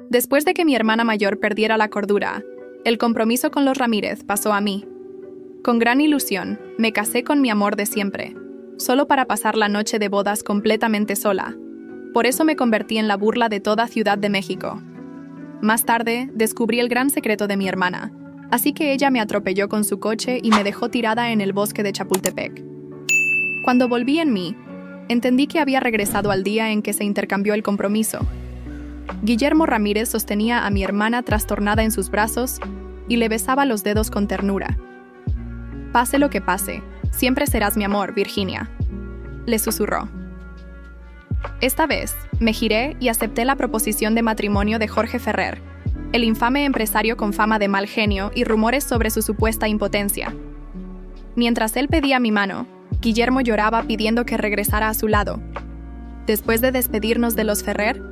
Después de que mi hermana mayor perdiera la cordura, el compromiso con los Ramírez pasó a mí. Con gran ilusión, me casé con mi amor de siempre, solo para pasar la noche de bodas completamente sola. Por eso me convertí en la burla de toda Ciudad de México. Más tarde, descubrí el gran secreto de mi hermana, así que ella me atropelló con su coche y me dejó tirada en el bosque de Chapultepec. Cuando volví en mí, entendí que había regresado al día en que se intercambió el compromiso. Guillermo Ramírez sostenía a mi hermana trastornada en sus brazos y le besaba los dedos con ternura. «Pase lo que pase, siempre serás mi amor, Virginia», le susurró. Esta vez, me giré y acepté la proposición de matrimonio de Jorge Ferrer, el infame empresario con fama de mal genio y rumores sobre su supuesta impotencia. Mientras él pedía mi mano, Guillermo lloraba pidiendo que regresara a su lado. Después de despedirnos de los Ferrer,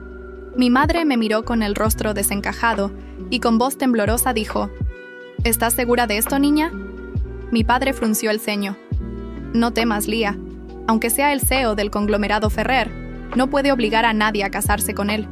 mi madre me miró con el rostro desencajado y con voz temblorosa dijo: «¿Estás segura de esto, niña?». Mi padre frunció el ceño. «No temas, Lía. Aunque sea el CEO del conglomerado Ferrer, no puede obligar a nadie a casarse con él.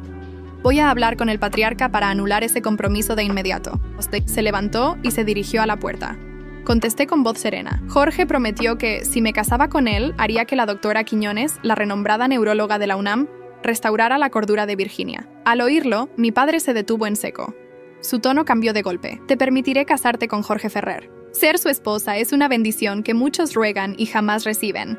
Voy a hablar con el patriarca para anular ese compromiso de inmediato». Se levantó y se dirigió a la puerta. Contesté con voz serena. Jorge prometió que, si me casaba con él, haría que la doctora Quiñones, la renombrada neuróloga de la UNAM, restaurara la cordura de Virginia. Al oírlo, mi padre se detuvo en seco. Su tono cambió de golpe. «Te permitiré casarte con Jorge Ferrer. Ser su esposa es una bendición que muchos ruegan y jamás reciben.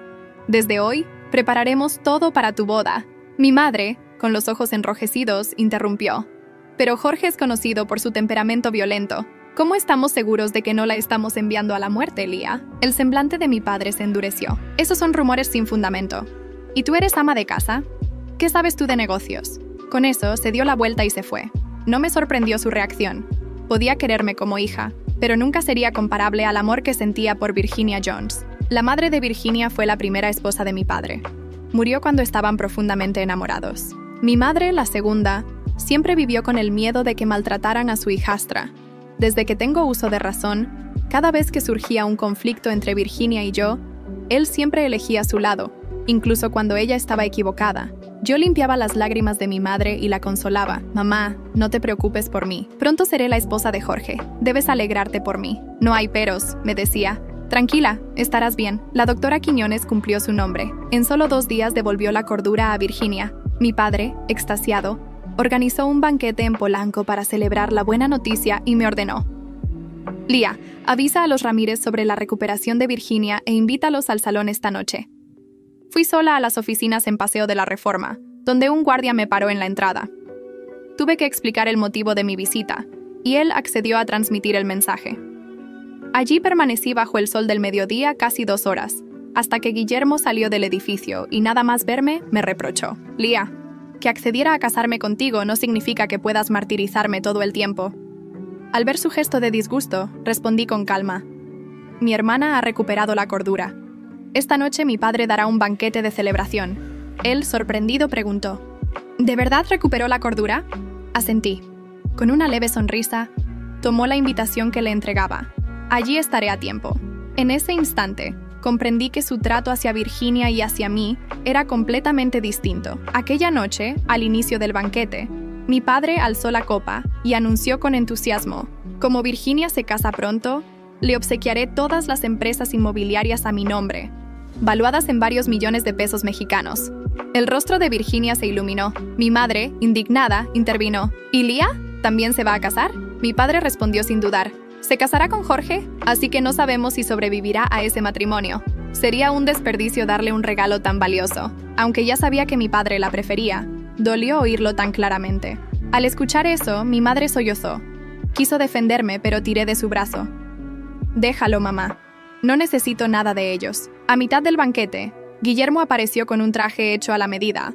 Desde hoy, prepararemos todo para tu boda». Mi madre, con los ojos enrojecidos, interrumpió. «Pero Jorge es conocido por su temperamento violento. ¿Cómo estamos seguros de que no la estamos enviando a la muerte, Lía?». El semblante de mi padre se endureció. «Esos son rumores sin fundamento. ¿Y tú eres ama de casa? ¿Qué sabes tú de negocios?». Con eso, se dio la vuelta y se fue. No me sorprendió su reacción. Podía quererme como hija, pero nunca sería comparable al amor que sentía por Virginia Jones. La madre de Virginia fue la primera esposa de mi padre. Murió cuando estaban profundamente enamorados. Mi madre, la segunda, siempre vivió con el miedo de que maltrataran a su hijastra. Desde que tengo uso de razón, cada vez que surgía un conflicto entre Virginia y yo, él siempre elegía su lado, incluso cuando ella estaba equivocada. Yo limpiaba las lágrimas de mi madre y la consolaba. «Mamá, no te preocupes por mí. Pronto seré la esposa de Jorge. Debes alegrarte por mí». «No hay peros», me decía. «Tranquila, estarás bien». La doctora Quiñones cumplió su nombre. En solo 2 días devolvió la cordura a Virginia. Mi padre, extasiado, organizó un banquete en Polanco para celebrar la buena noticia y me ordenó: «Lía, avisa a los Ramírez sobre la recuperación de Virginia e invítalos al salón esta noche». Fui sola a las oficinas en Paseo de la Reforma, donde un guardia me paró en la entrada. Tuve que explicar el motivo de mi visita, y él accedió a transmitir el mensaje. Allí permanecí bajo el sol del mediodía casi 2 horas, hasta que Guillermo salió del edificio y nada más verme, me reprochó: «Lía, que accediera a casarme contigo no significa que puedas martirizarme todo el tiempo». Al ver su gesto de disgusto, respondí con calma: «Mi hermana ha recuperado la cordura. Esta noche mi padre dará un banquete de celebración». Él, sorprendido, preguntó: «¿De verdad recuperó la cordura?». Asentí. Con una leve sonrisa, tomó la invitación que le entregaba. «Allí estaré a tiempo». En ese instante, comprendí que su trato hacia Virginia y hacia mí era completamente distinto. Aquella noche, al inicio del banquete, mi padre alzó la copa y anunció con entusiasmo: «Como Virginia se casa pronto, le obsequiaré todas las empresas inmobiliarias a mi nombre, valuadas en varios millones de pesos mexicanos». El rostro de Virginia se iluminó. Mi madre, indignada, intervino: «¿Y Lía? ¿También se va a casar?». Mi padre respondió sin dudar: «Se casará con Jorge, así que no sabemos si sobrevivirá a ese matrimonio. Sería un desperdicio darle un regalo tan valioso». Aunque ya sabía que mi padre la prefería, dolió oírlo tan claramente. Al escuchar eso, mi madre sollozó. Quiso defenderme, pero tiré de su brazo. «Déjalo, mamá. No necesito nada de ellos». A mitad del banquete, Guillermo apareció con un traje hecho a la medida.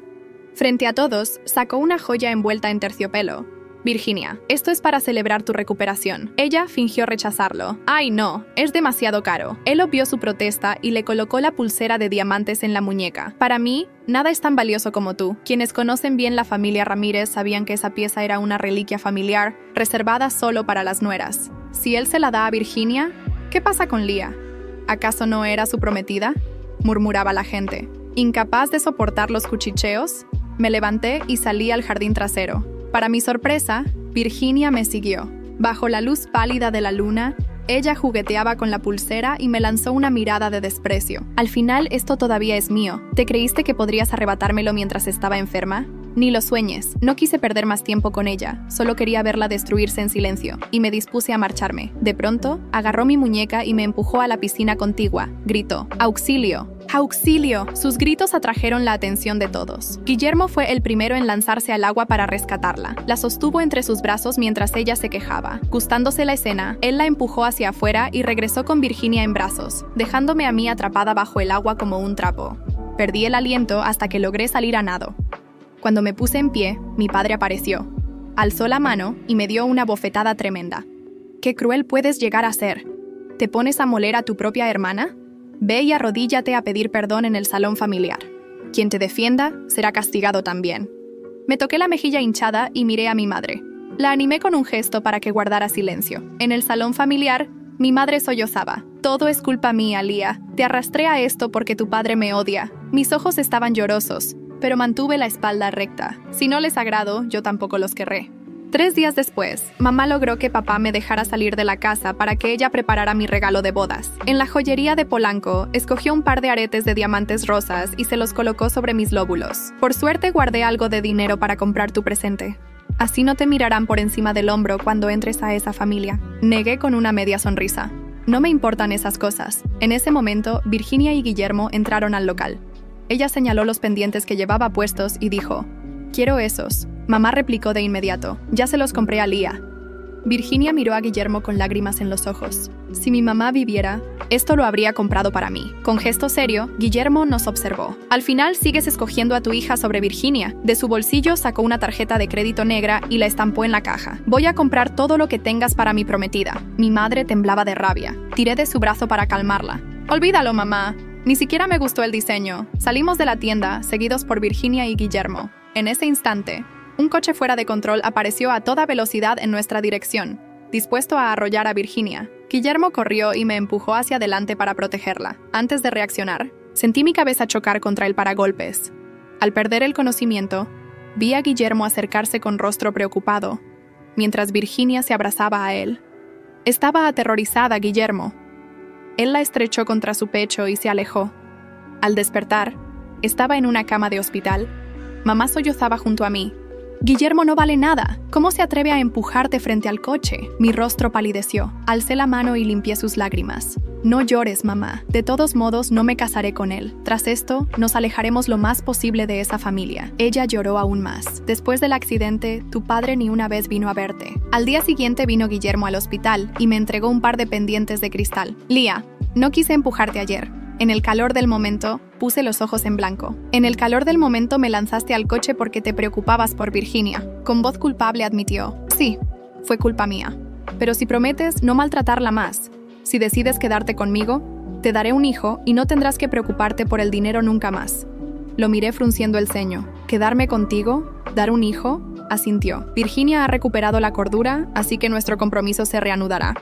Frente a todos, sacó una joya envuelta en terciopelo. «Virginia, esto es para celebrar tu recuperación». Ella fingió rechazarlo. «Ay, no, es demasiado caro». Él obvió su protesta y le colocó la pulsera de diamantes en la muñeca. «Para mí, nada es tan valioso como tú». Quienes conocen bien la familia Ramírez sabían que esa pieza era una reliquia familiar, reservada solo para las nueras. Si él se la da a Virginia, ¿qué pasa con Lía? ¿Acaso no era su prometida?, murmuraba la gente. Incapaz de soportar los cuchicheos, me levanté y salí al jardín trasero. Para mi sorpresa, Virginia me siguió. Bajo la luz pálida de la luna, ella jugueteaba con la pulsera y me lanzó una mirada de desprecio. Al final, esto todavía es mío. ¿Te creíste que podrías arrebatármelo mientras estaba enferma? Ni lo sueñes. No quise perder más tiempo con ella, solo quería verla destruirse en silencio, y me dispuse a marcharme. De pronto, agarró mi muñeca y me empujó a la piscina contigua. Gritó: ¡Auxilio! ¡Auxilio! Sus gritos atrajeron la atención de todos. Guillermo fue el primero en lanzarse al agua para rescatarla. La sostuvo entre sus brazos mientras ella se quejaba. Gustándose la escena, él la empujó hacia afuera y regresó con Virginia en brazos, dejándome a mí atrapada bajo el agua como un trapo. Perdí el aliento hasta que logré salir a nado. Cuando me puse en pie, mi padre apareció. Alzó la mano y me dio una bofetada tremenda. ¡Qué cruel puedes llegar a ser! ¿Te pones a moler a tu propia hermana? Ve y arrodíllate a pedir perdón en el salón familiar. Quien te defienda será castigado también. Me toqué la mejilla hinchada y miré a mi madre. La animé con un gesto para que guardara silencio. En el salón familiar, mi madre sollozaba. Todo es culpa mía, Lía. Te arrastré a esto porque tu padre me odia. Mis ojos estaban llorosos, pero mantuve la espalda recta. Si no les agrado, yo tampoco los querré. 3 días después, mamá logró que papá me dejara salir de la casa para que ella preparara mi regalo de bodas. En la joyería de Polanco, escogió un par de aretes de diamantes rosas y se los colocó sobre mis lóbulos. Por suerte guardé algo de dinero para comprar tu presente. Así no te mirarán por encima del hombro cuando entres a esa familia. Negué con una media sonrisa. No me importan esas cosas. En ese momento, Virginia y Guillermo entraron al local. Ella señaló los pendientes que llevaba puestos y dijo: «Quiero esos». Mamá replicó de inmediato: «Ya se los compré a Lía». Virginia miró a Guillermo con lágrimas en los ojos. Si mi mamá viviera, esto lo habría comprado para mí. Con gesto serio, Guillermo nos observó. «Al final sigues escogiendo a tu hija sobre Virginia». De su bolsillo sacó una tarjeta de crédito negra y la estampó en la caja. «Voy a comprar todo lo que tengas para mi prometida». Mi madre temblaba de rabia. Tiré de su brazo para calmarla. «Olvídalo, mamá. Ni siquiera me gustó el diseño». Salimos de la tienda, seguidos por Virginia y Guillermo. En ese instante, un coche fuera de control apareció a toda velocidad en nuestra dirección, dispuesto a arrollar a Virginia. Guillermo corrió y me empujó hacia adelante para protegerla. Antes de reaccionar, sentí mi cabeza chocar contra el paragolpes. Al perder el conocimiento, vi a Guillermo acercarse con rostro preocupado, mientras Virginia se abrazaba a él. Estaba aterrorizada, Guillermo. Él la estrechó contra su pecho y se alejó. Al despertar, estaba en una cama de hospital. Mamá sollozaba junto a mí. «Guillermo no vale nada. ¿Cómo se atreve a empujarte frente al coche?» Mi rostro palideció. Alcé la mano y limpié sus lágrimas. «No llores, mamá. De todos modos, no me casaré con él. Tras esto, nos alejaremos lo más posible de esa familia». Ella lloró aún más. «Después del accidente, tu padre ni una vez vino a verte». Al día siguiente vino Guillermo al hospital y me entregó un par de pendientes de cristal. «Lía, no quise empujarte ayer. En el calor del momento, puse los ojos en blanco. En el calor del momento me lanzaste al coche porque te preocupabas por Virginia». Con voz culpable admitió: «Sí, fue culpa mía. Pero si prometes no maltratarla más, si decides quedarte conmigo, te daré un hijo y no tendrás que preocuparte por el dinero nunca más». Lo miré frunciendo el ceño. «¿Quedarme contigo? ¿Dar un hijo?», asintió. «Virginia ha recuperado la cordura, así que nuestro compromiso se reanudará.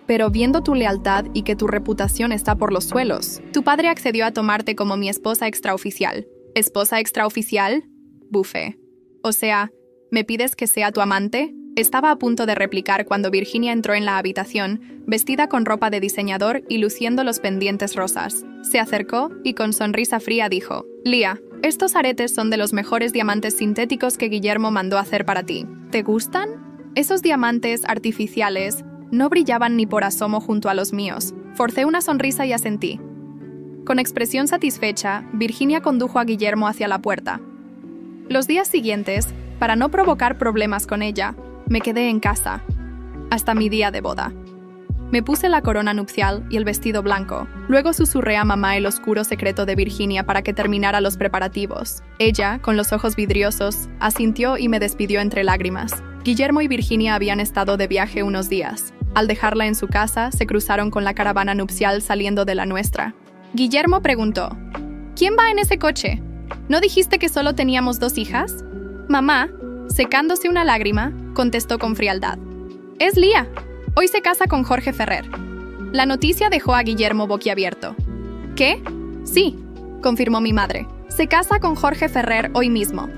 Pero viendo tu lealtad y que tu reputación está por los suelos, tu padre accedió a tomarte como mi esposa extraoficial». «¿Esposa extraoficial?», bufé. «O sea, ¿me pides que sea tu amante?». Estaba a punto de replicar cuando Virginia entró en la habitación, vestida con ropa de diseñador y luciendo los pendientes rosas. Se acercó y con sonrisa fría dijo: «Lía, estos aretes son de los mejores diamantes sintéticos que Guillermo mandó hacer para ti. ¿Te gustan?». Esos diamantes artificiales no brillaban ni por asomo junto a los míos. Forcé una sonrisa y asentí. Con expresión satisfecha, Virginia condujo a Guillermo hacia la puerta. Los días siguientes, para no provocar problemas con ella, me quedé en casa, hasta mi día de boda. Me puse la corona nupcial y el vestido blanco. Luego susurré a mamá el oscuro secreto de Virginia para que terminara los preparativos. Ella, con los ojos vidriosos, asintió y me despidió entre lágrimas. Guillermo y Virginia habían estado de viaje unos días. Al dejarla en su casa, se cruzaron con la caravana nupcial saliendo de la nuestra. Guillermo preguntó: «¿Quién va en ese coche? ¿No dijiste que solo teníamos 2 hijas?» Mamá, secándose una lágrima, contestó con frialdad: «Es Lía. Hoy se casa con Jorge Ferrer». La noticia dejó a Guillermo boquiabierto. «¿Qué?». «Sí», confirmó mi madre. «Se casa con Jorge Ferrer hoy mismo».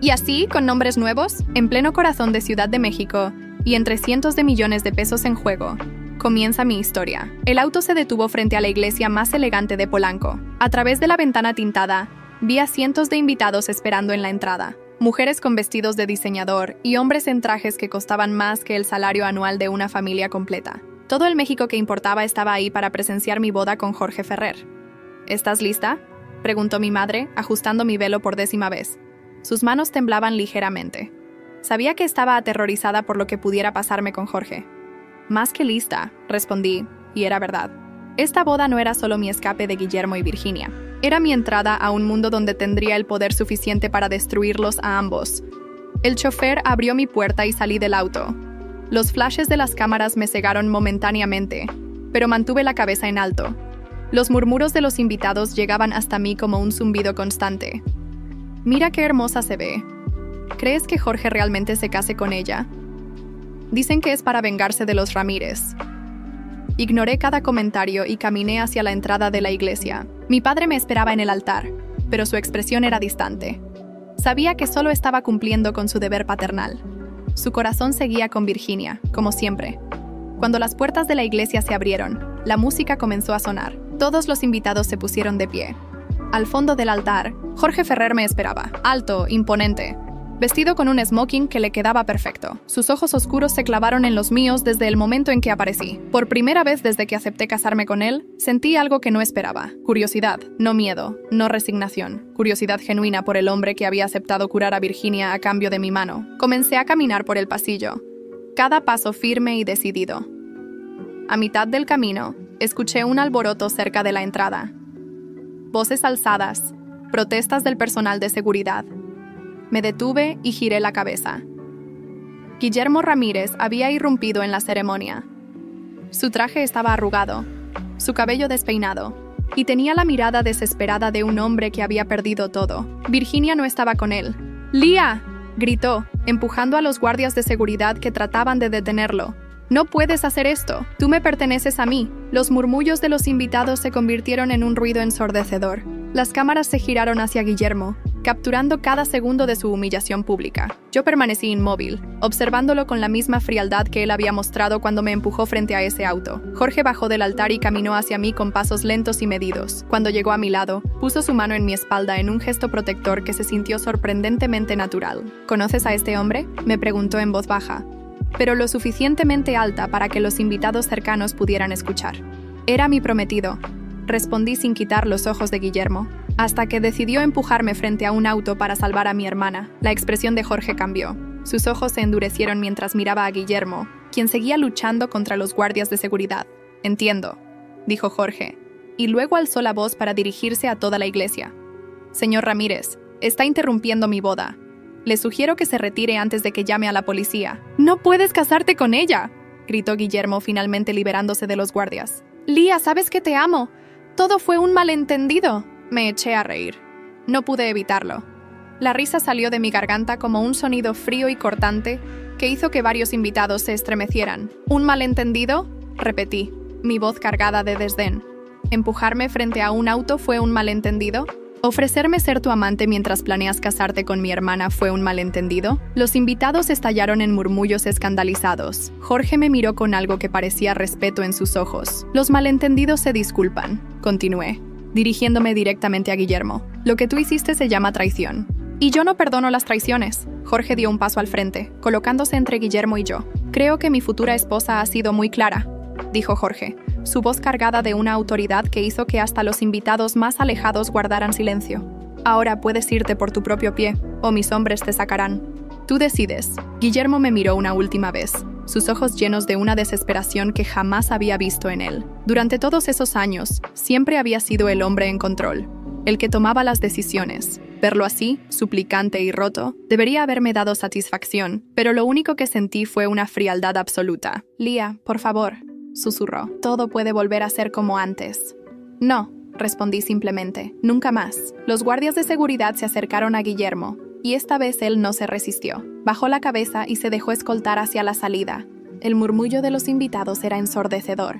Y así, con nombres nuevos, en pleno corazón de Ciudad de México y entre cientos de millones de pesos en juego, comienza mi historia. El auto se detuvo frente a la iglesia más elegante de Polanco. A través de la ventana tintada, vi a cientos de invitados esperando en la entrada. Mujeres con vestidos de diseñador y hombres en trajes que costaban más que el salario anual de una familia completa. Todo el México que importaba estaba ahí para presenciar mi boda con Jorge Ferrer. ¿Estás lista?, preguntó mi madre, ajustando mi velo por 10ª vez. Sus manos temblaban ligeramente. Sabía que estaba aterrorizada por lo que pudiera pasarme con Jorge. Más que lista, respondí, y era verdad. Esta boda no era solo mi escape de Guillermo y Virginia. Era mi entrada a un mundo donde tendría el poder suficiente para destruirlos a ambos. El chofer abrió mi puerta y salí del auto. Los flashes de las cámaras me cegaron momentáneamente, pero mantuve la cabeza en alto. Los murmuros de los invitados llegaban hasta mí como un zumbido constante. Mira qué hermosa se ve. ¿Crees que Jorge realmente se case con ella? Dicen que es para vengarse de los Ramírez. Ignoré cada comentario y caminé hacia la entrada de la iglesia. Mi padre me esperaba en el altar, pero su expresión era distante. Sabía que solo estaba cumpliendo con su deber paternal. Su corazón seguía con Virginia, como siempre. Cuando las puertas de la iglesia se abrieron, la música comenzó a sonar. Todos los invitados se pusieron de pie. Al fondo del altar, Jorge Ferrer me esperaba, alto, imponente, vestido con un smoking que le quedaba perfecto. Sus ojos oscuros se clavaron en los míos desde el momento en que aparecí. Por primera vez desde que acepté casarme con él, sentí algo que no esperaba. Curiosidad, no miedo, no resignación. Curiosidad genuina por el hombre que había aceptado curar a Virginia a cambio de mi mano. Comencé a caminar por el pasillo, cada paso firme y decidido. A mitad del camino, escuché un alboroto cerca de la entrada. Voces alzadas, protestas del personal de seguridad. Me detuve y giré la cabeza. Guillermo Ramírez había irrumpido en la ceremonia. Su traje estaba arrugado, su cabello despeinado, y tenía la mirada desesperada de un hombre que había perdido todo. Virginia no estaba con él. ¡Lía!, gritó, empujando a los guardias de seguridad que trataban de detenerlo. «No puedes hacer esto. Tú me perteneces a mí». Los murmullos de los invitados se convirtieron en un ruido ensordecedor. Las cámaras se giraron hacia Guillermo, capturando cada segundo de su humillación pública. Yo permanecí inmóvil, observándolo con la misma frialdad que él había mostrado cuando me empujó frente a ese auto. Jorge bajó del altar y caminó hacia mí con pasos lentos y medidos. Cuando llegó a mi lado, puso su mano en mi espalda en un gesto protector que se sintió sorprendentemente natural. «¿Conoces a este hombre?», me preguntó en voz baja, pero lo suficientemente alta para que los invitados cercanos pudieran escuchar. «Era mi prometido», respondí sin quitar los ojos de Guillermo, hasta que decidió empujarme frente a un auto para salvar a mi hermana. La expresión de Jorge cambió. Sus ojos se endurecieron mientras miraba a Guillermo, quien seguía luchando contra los guardias de seguridad. «Entiendo», dijo Jorge, y luego alzó la voz para dirigirse a toda la iglesia. «Señor Ramírez, está interrumpiendo mi boda. Le sugiero que se retire antes de que llame a la policía». «¡No puedes casarte con ella!», gritó Guillermo, finalmente liberándose de los guardias. «Lía, sabes que te amo. Todo fue un malentendido». Me eché a reír. No pude evitarlo. La risa salió de mi garganta como un sonido frío y cortante que hizo que varios invitados se estremecieran. «¿Un malentendido?», repetí, mi voz cargada de desdén. «¿Empujarme frente a un auto fue un malentendido? ¿Ofrecerme ser tu amante mientras planeas casarte con mi hermana fue un malentendido?». Los invitados estallaron en murmullos escandalizados. Jorge me miró con algo que parecía respeto en sus ojos. «Los malentendidos se disculpan», continué, dirigiéndome directamente a Guillermo. «Lo que tú hiciste se llama traición. Y yo no perdono las traiciones». Jorge dio un paso al frente, colocándose entre Guillermo y yo. «Creo que mi futura esposa ha sido muy clara», dijo Jorge, su voz cargada de una autoridad que hizo que hasta los invitados más alejados guardaran silencio. «Ahora puedes irte por tu propio pie, o mis hombres te sacarán. Tú decides». Guillermo me miró una última vez, sus ojos llenos de una desesperación que jamás había visto en él. Durante todos esos años, siempre había sido el hombre en control, el que tomaba las decisiones. Verlo así, suplicante y roto, debería haberme dado satisfacción, pero lo único que sentí fue una frialdad absoluta. «Lía, por favor», susurró. «Todo puede volver a ser como antes». «No», respondí simplemente. «Nunca más». Los guardias de seguridad se acercaron a Guillermo, y esta vez él no se resistió. Bajó la cabeza y se dejó escoltar hacia la salida. El murmullo de los invitados era ensordecedor,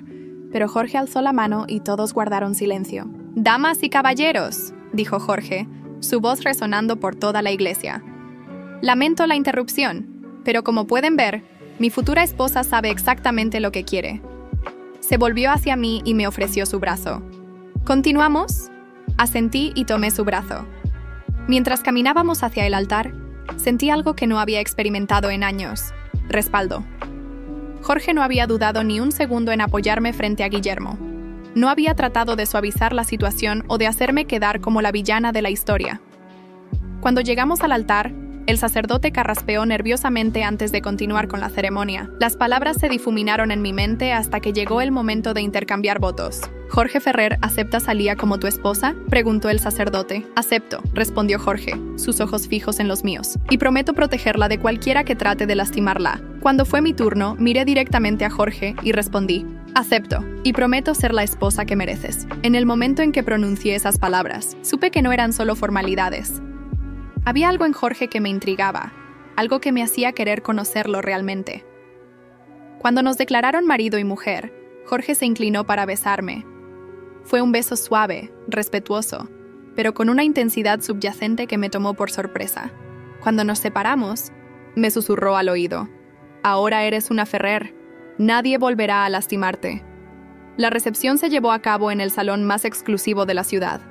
pero Jorge alzó la mano y todos guardaron silencio. «Damas y caballeros», dijo Jorge, su voz resonando por toda la iglesia. Lamento la interrupción, pero como pueden ver, mi futura esposa sabe exactamente lo que quiere. Se volvió hacia mí y me ofreció su brazo. ¿Continuamos? Asentí y tomé su brazo. Mientras caminábamos hacia el altar, sentí algo que no había experimentado en años: respaldo. Jorge no había dudado ni un segundo en apoyarme frente a Guillermo. No había tratado de suavizar la situación o de hacerme quedar como la villana de la historia. Cuando llegamos al altar, el sacerdote carraspeó nerviosamente antes de continuar con la ceremonia. Las palabras se difuminaron en mi mente hasta que llegó el momento de intercambiar votos. «Jorge Ferrer, ¿aceptas a Lía como tu esposa?», preguntó el sacerdote. «Acepto», respondió Jorge, sus ojos fijos en los míos. «Y prometo protegerla de cualquiera que trate de lastimarla». Cuando fue mi turno, miré directamente a Jorge y respondí: «Acepto, y prometo ser la esposa que mereces». En el momento en que pronuncié esas palabras, supe que no eran solo formalidades. Había algo en Jorge que me intrigaba, algo que me hacía querer conocerlo realmente. Cuando nos declararon marido y mujer, Jorge se inclinó para besarme. Fue un beso suave, respetuoso, pero con una intensidad subyacente que me tomó por sorpresa. Cuando nos separamos, me susurró al oído: «Ahora eres una Ferrer. Nadie volverá a lastimarte». La recepción se llevó a cabo en el salón más exclusivo de la ciudad.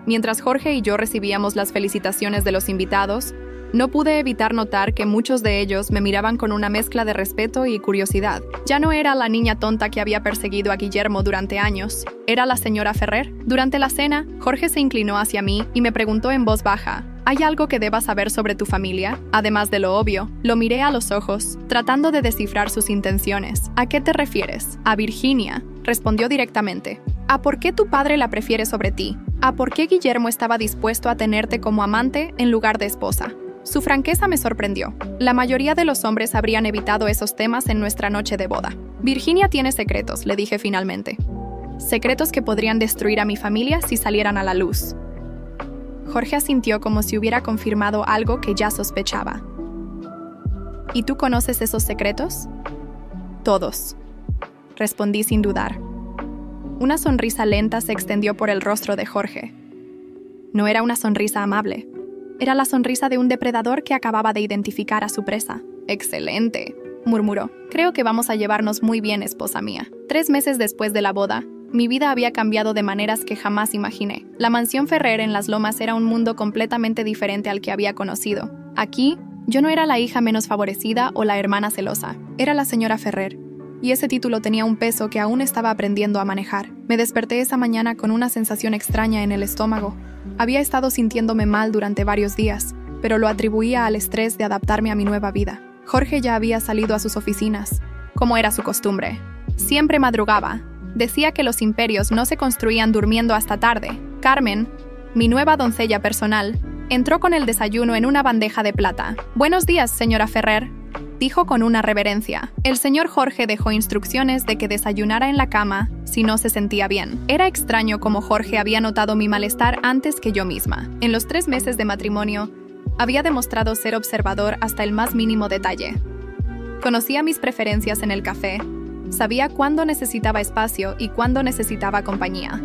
Mientras Jorge y yo recibíamos las felicitaciones de los invitados, no pude evitar notar que muchos de ellos me miraban con una mezcla de respeto y curiosidad. Ya no era la niña tonta que había perseguido a Guillermo durante años, era la señora Ferrer. Durante la cena, Jorge se inclinó hacia mí y me preguntó en voz baja: «¿Hay algo que debas saber sobre tu familia?». Además de lo obvio, lo miré a los ojos, tratando de descifrar sus intenciones. «¿A qué te refieres?». «A Virginia», respondió directamente. «¿A por qué tu padre la prefiere sobre ti? ¿A por qué Guillermo estaba dispuesto a tenerte como amante en lugar de esposa?». Su franqueza me sorprendió. La mayoría de los hombres habrían evitado esos temas en nuestra noche de boda. «Virginia tiene secretos», le dije finalmente. «Secretos que podrían destruir a mi familia si salieran a la luz». Jorge asintió como si hubiera confirmado algo que ya sospechaba. «¿Y tú conoces esos secretos?». «Todos», respondí sin dudar. Una sonrisa lenta se extendió por el rostro de Jorge. No era una sonrisa amable. Era la sonrisa de un depredador que acababa de identificar a su presa. «Excelente», murmuró. «Creo que vamos a llevarnos muy bien, esposa mía». 3 meses después de la boda, mi vida había cambiado de maneras que jamás imaginé. La mansión Ferrer en Las Lomas era un mundo completamente diferente al que había conocido. Aquí, yo no era la hija menos favorecida o la hermana celosa. Era la señora Ferrer. Y ese título tenía un peso que aún estaba aprendiendo a manejar. Me desperté esa mañana con una sensación extraña en el estómago. Había estado sintiéndome mal durante varios días, pero lo atribuía al estrés de adaptarme a mi nueva vida. Jorge ya había salido a sus oficinas, como era su costumbre. Siempre madrugaba. Decía que los imperios no se construían durmiendo hasta tarde. Carmen, mi nueva doncella personal, entró con el desayuno en una bandeja de plata. «Buenos días, señora Ferrer», dijo con una reverencia. El señor Jorge dejó instrucciones de que desayunara en la cama si no se sentía bien. Era extraño cómo Jorge había notado mi malestar antes que yo misma. En los 3 meses de matrimonio, había demostrado ser observador hasta el más mínimo detalle. Conocía mis preferencias en el café, sabía cuándo necesitaba espacio y cuándo necesitaba compañía.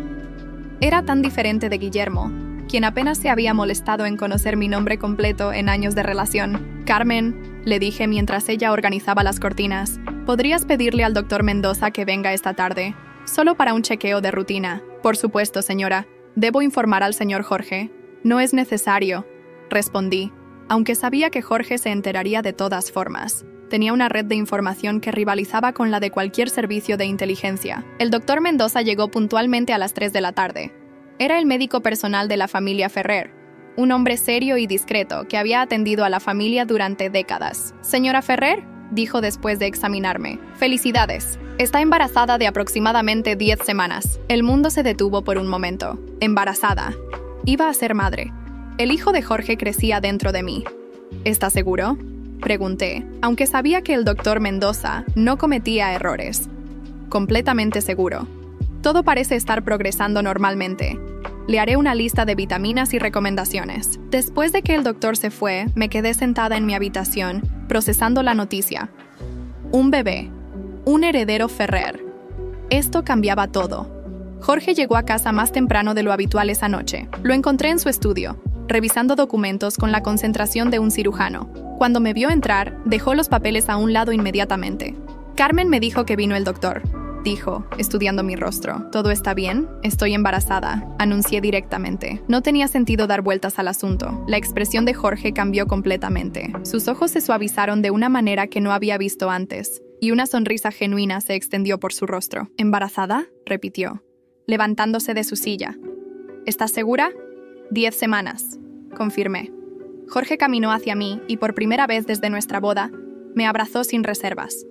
Era tan diferente de Guillermo, quien apenas se había molestado en conocer mi nombre completo en años de relación. «Carmen», le dije mientras ella organizaba las cortinas, «¿podrías pedirle al doctor Mendoza que venga esta tarde? Solo para un chequeo de rutina». «Por supuesto, señora. ¿Debo informar al señor Jorge?». «No es necesario», respondí, aunque sabía que Jorge se enteraría de todas formas. Tenía una red de información que rivalizaba con la de cualquier servicio de inteligencia. El doctor Mendoza llegó puntualmente a las 3 de la tarde. Era el médico personal de la familia Ferrer, un hombre serio y discreto que había atendido a la familia durante décadas. «Señora Ferrer», dijo después de examinarme, «felicidades. Está embarazada de aproximadamente 10 semanas». El mundo se detuvo por un momento. Embarazada. Iba a ser madre. El hijo de Jorge crecía dentro de mí. «¿Está seguro?», pregunté, aunque sabía que el doctor Mendoza no cometía errores. «Completamente seguro. Todo parece estar progresando normalmente. Le haré una lista de vitaminas y recomendaciones». Después de que el doctor se fue, me quedé sentada en mi habitación, procesando la noticia. Un bebé. Un heredero Ferrer. Esto cambiaba todo. Jorge llegó a casa más temprano de lo habitual esa noche. Lo encontré en su estudio, revisando documentos con la concentración de un cirujano. Cuando me vio entrar, dejó los papeles a un lado inmediatamente. Carmen me dijo que vino el doctor, dijo, estudiando mi rostro. ¿Todo está bien? Estoy embarazada, anuncié directamente. No tenía sentido dar vueltas al asunto. La expresión de Jorge cambió completamente. Sus ojos se suavizaron de una manera que no había visto antes, y una sonrisa genuina se extendió por su rostro. ¿Embarazada?, repitió, levantándose de su silla. ¿Estás segura? 10 semanas, confirmé. Jorge caminó hacia mí y por primera vez desde nuestra boda, me abrazó sin reservas.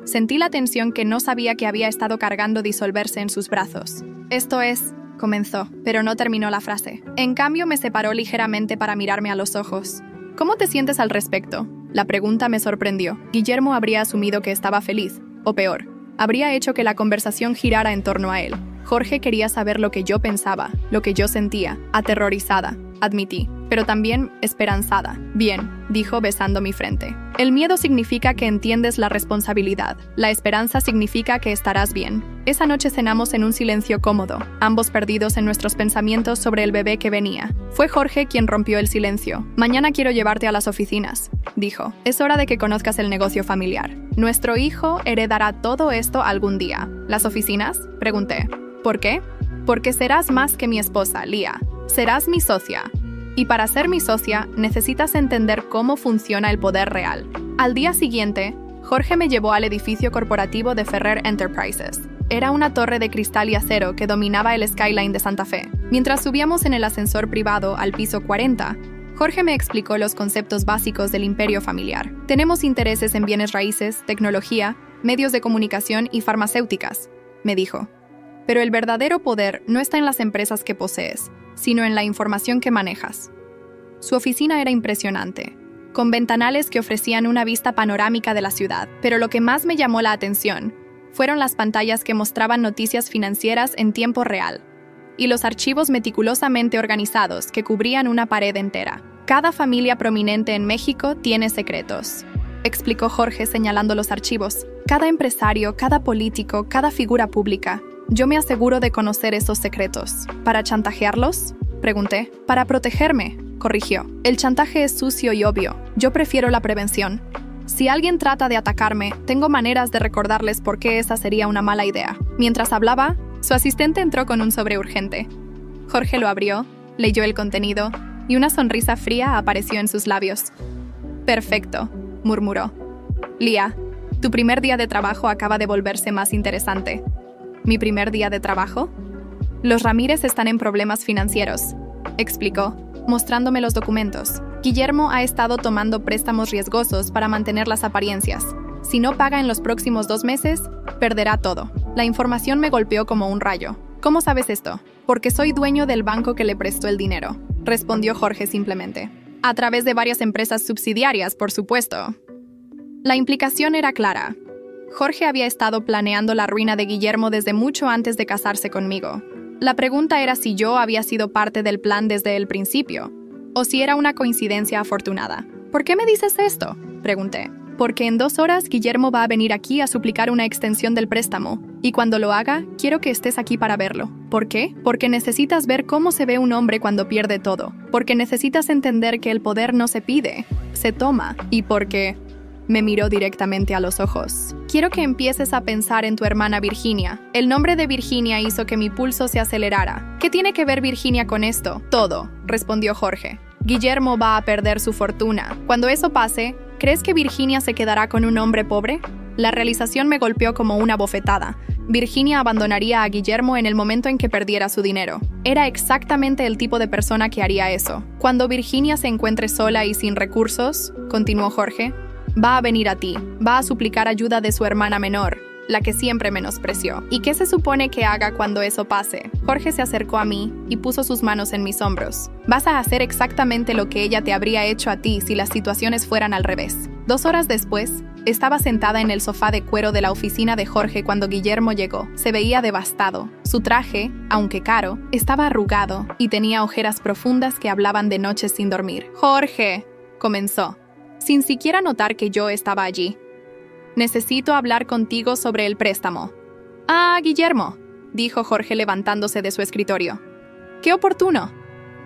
Sentí la tensión que no sabía que había estado cargando disolverse en sus brazos. Esto es, comenzó, pero no terminó la frase. En cambio, me separó ligeramente para mirarme a los ojos. ¿Cómo te sientes al respecto? La pregunta me sorprendió. Guillermo habría asumido que estaba feliz, o peor, habría hecho que la conversación girara en torno a él. Jorge quería saber lo que yo pensaba, lo que yo sentía, aterrorizada, admití, pero también esperanzada. Bien, dijo besando mi frente. El miedo significa que entiendes la responsabilidad. La esperanza significa que estarás bien. Esa noche cenamos en un silencio cómodo, ambos perdidos en nuestros pensamientos sobre el bebé que venía. Fue Jorge quien rompió el silencio. Mañana quiero llevarte a las oficinas, dijo. Es hora de que conozcas el negocio familiar. Nuestro hijo heredará todo esto algún día. ¿Las oficinas?, pregunté. ¿Por qué? Porque serás más que mi esposa, Lía. Serás mi socia. Y para ser mi socia, necesitas entender cómo funciona el poder real. Al día siguiente, Jorge me llevó al edificio corporativo de Ferrer Enterprises. Era una torre de cristal y acero que dominaba el skyline de Santa Fe. Mientras subíamos en el ascensor privado al piso 40, Jorge me explicó los conceptos básicos del imperio familiar. Tenemos intereses en bienes raíces, tecnología, medios de comunicación y farmacéuticas, me dijo. Pero el verdadero poder no está en las empresas que posees, sino en la información que manejas. Su oficina era impresionante, con ventanales que ofrecían una vista panorámica de la ciudad, pero lo que más me llamó la atención fueron las pantallas que mostraban noticias financieras en tiempo real y los archivos meticulosamente organizados que cubrían una pared entera. Cada familia prominente en México tiene secretos, explicó Jorge señalando los archivos. Cada empresario, cada político, cada figura pública. Yo me aseguro de conocer esos secretos. ¿Para chantajearlos?, pregunté. Para protegerme, corrigió. El chantaje es sucio y obvio. Yo prefiero la prevención. Si alguien trata de atacarme, tengo maneras de recordarles por qué esa sería una mala idea. Mientras hablaba, su asistente entró con un sobre urgente. Jorge lo abrió, leyó el contenido, y una sonrisa fría apareció en sus labios. Perfecto, murmuró. Lía, tu primer día de trabajo acaba de volverse más interesante. ¿Mi primer día de trabajo? Los Ramírez están en problemas financieros, explicó, mostrándome los documentos. Guillermo ha estado tomando préstamos riesgosos para mantener las apariencias. Si no paga en los próximos 2 meses, perderá todo. La información me golpeó como un rayo. ¿Cómo sabes esto? Porque soy dueño del banco que le prestó el dinero, respondió Jorge simplemente. A través de varias empresas subsidiarias, por supuesto. La implicación era clara. Jorge había estado planeando la ruina de Guillermo desde mucho antes de casarse conmigo. La pregunta era si yo había sido parte del plan desde el principio, o si era una coincidencia afortunada. ¿Por qué me dices esto?, pregunté. Porque en 2 horas Guillermo va a venir aquí a suplicar una extensión del préstamo, y cuando lo haga, quiero que estés aquí para verlo. ¿Por qué? Porque necesitas ver cómo se ve un hombre cuando pierde todo. Porque necesitas entender que el poder no se pide, se toma. Y porque... Me miró directamente a los ojos. Quiero que empieces a pensar en tu hermana Virginia. El nombre de Virginia hizo que mi pulso se acelerara. ¿Qué tiene que ver Virginia con esto? Todo, respondió Jorge. Guillermo va a perder su fortuna. Cuando eso pase, ¿crees que Virginia se quedará con un hombre pobre? La realización me golpeó como una bofetada. Virginia abandonaría a Guillermo en el momento en que perdiera su dinero. Era exactamente el tipo de persona que haría eso. Cuando Virginia se encuentre sola y sin recursos, continuó Jorge, va a venir a ti, va a suplicar ayuda de su hermana menor, la que siempre menospreció. ¿Y qué se supone que haga cuando eso pase? Jorge se acercó a mí y puso sus manos en mis hombros. Vas a hacer exactamente lo que ella te habría hecho a ti si las situaciones fueran al revés. 2 horas después, estaba sentada en el sofá de cuero de la oficina de Jorge cuando Guillermo llegó. Se veía devastado. Su traje, aunque caro, estaba arrugado y tenía ojeras profundas que hablaban de noches sin dormir. «Jorge», comenzó, sin siquiera notar que yo estaba allí. «Necesito hablar contigo sobre el préstamo». «Ah, Guillermo», dijo Jorge levantándose de su escritorio. «Qué oportuno.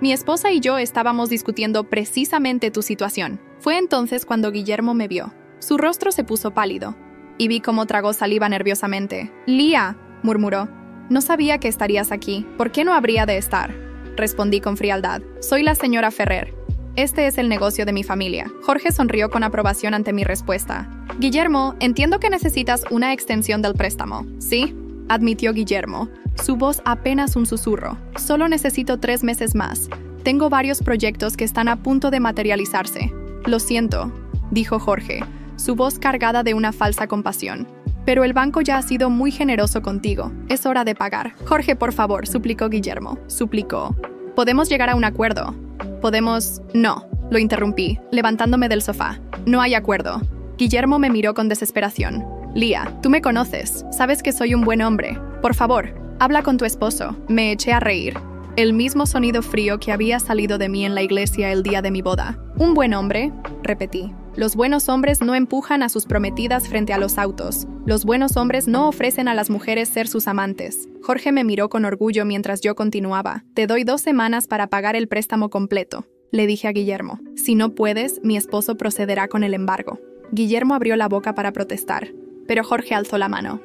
Mi esposa y yo estábamos discutiendo precisamente tu situación. Fue entonces cuando Guillermo me vio. Su rostro se puso pálido, y vi cómo tragó saliva nerviosamente. «Lía», murmuró, «no sabía que estarías aquí. ¿Por qué no habría de estar?». Respondí con frialdad. «Soy la señora Ferrer. Este es el negocio de mi familia». Jorge sonrió con aprobación ante mi respuesta. «Guillermo, entiendo que necesitas una extensión del préstamo». «Sí», admitió Guillermo, su voz apenas un susurro. «Solo necesito 3 meses más. Tengo varios proyectos que están a punto de materializarse». «Lo siento», dijo Jorge, su voz cargada de una falsa compasión. «Pero el banco ya ha sido muy generoso contigo. Es hora de pagar». «Jorge, por favor», suplicó Guillermo. Suplicó. «Podemos llegar a un acuerdo. Podemos...». «No», lo interrumpí, levantándome del sofá. «No hay acuerdo». Guillermo me miró con desesperación. «Lía, tú me conoces. Sabes que soy un buen hombre. Por favor, habla con tu esposo». Me eché a reír. El mismo sonido frío que había salido de mí en la iglesia el día de mi boda. «¿Un buen hombre?», repetí. «Los buenos hombres no empujan a sus prometidas frente a los autos. Los buenos hombres no ofrecen a las mujeres ser sus amantes». Jorge me miró con orgullo mientras yo continuaba. «Te doy 2 semanas para pagar el préstamo completo», le dije a Guillermo. «Si no puedes, mi esposo procederá con el embargo». Guillermo abrió la boca para protestar, pero Jorge alzó la mano.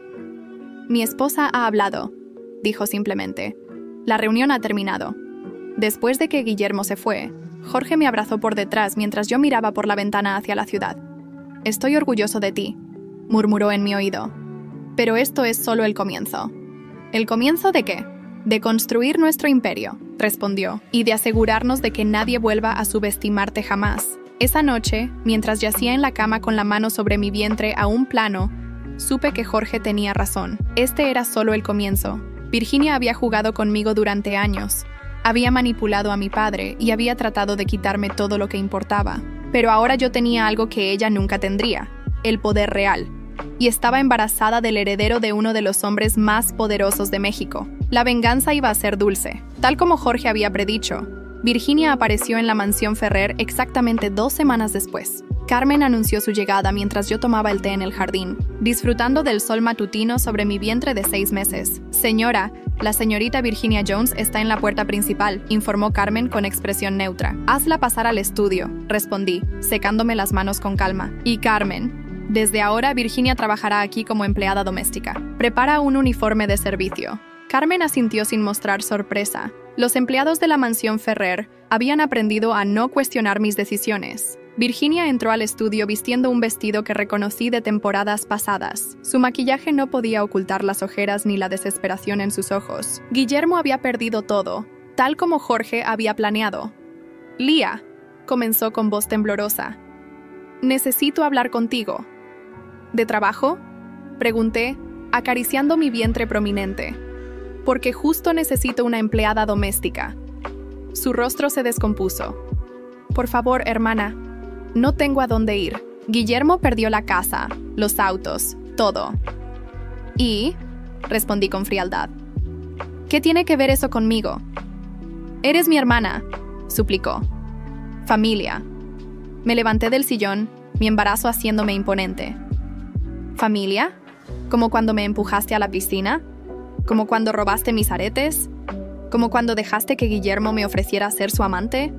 «Mi esposa ha hablado», dijo simplemente. «La reunión ha terminado». Después de que Guillermo se fue, Jorge me abrazó por detrás mientras yo miraba por la ventana hacia la ciudad. «Estoy orgulloso de ti», murmuró en mi oído. «Pero esto es solo el comienzo». «¿El comienzo de qué?». «De construir nuestro imperio», respondió, «y de asegurarnos de que nadie vuelva a subestimarte jamás». Esa noche, mientras yacía en la cama con la mano sobre mi vientre a un plano, supe que Jorge tenía razón. Este era solo el comienzo. Virginia había jugado conmigo durante años. Había manipulado a mi padre y había tratado de quitarme todo lo que importaba. Pero ahora yo tenía algo que ella nunca tendría, el poder real. Y estaba embarazada del heredero de uno de los hombres más poderosos de México. La venganza iba a ser dulce. Tal como Jorge había predicho, Virginia apareció en la mansión Ferrer exactamente 2 semanas después. Carmen anunció su llegada mientras yo tomaba el té en el jardín, disfrutando del sol matutino sobre mi vientre de 6 meses. «Señora, la señorita Virginia Jones está en la puerta principal», informó Carmen con expresión neutra. «Hazla pasar al estudio», respondí, secándome las manos con calma. «Y Carmen, desde ahora Virginia trabajará aquí como empleada doméstica. Prepara un uniforme de servicio». Carmen asintió sin mostrar sorpresa. Los empleados de la mansión Ferrer habían aprendido a no cuestionar mis decisiones. Virginia entró al estudio vistiendo un vestido que reconocí de temporadas pasadas. Su maquillaje no podía ocultar las ojeras ni la desesperación en sus ojos. Guillermo había perdido todo, tal como Jorge había planeado. «Lía», comenzó con voz temblorosa. «Necesito hablar contigo». «¿De trabajo?», pregunté, acariciando mi vientre prominente. «Porque justo necesito una empleada doméstica». Su rostro se descompuso. «Por favor, hermana, no tengo a dónde ir. Guillermo perdió la casa, los autos, todo». «¿Y?», respondí con frialdad. «¿Qué tiene que ver eso conmigo?». «Eres mi hermana», suplicó. «Familia». Me levanté del sillón, mi embarazo haciéndome imponente. «¿Familia? ¿Como cuando me empujaste a la piscina? ¿Como cuando robaste mis aretes? ¿Como cuando dejaste que Guillermo me ofreciera ser su amante?».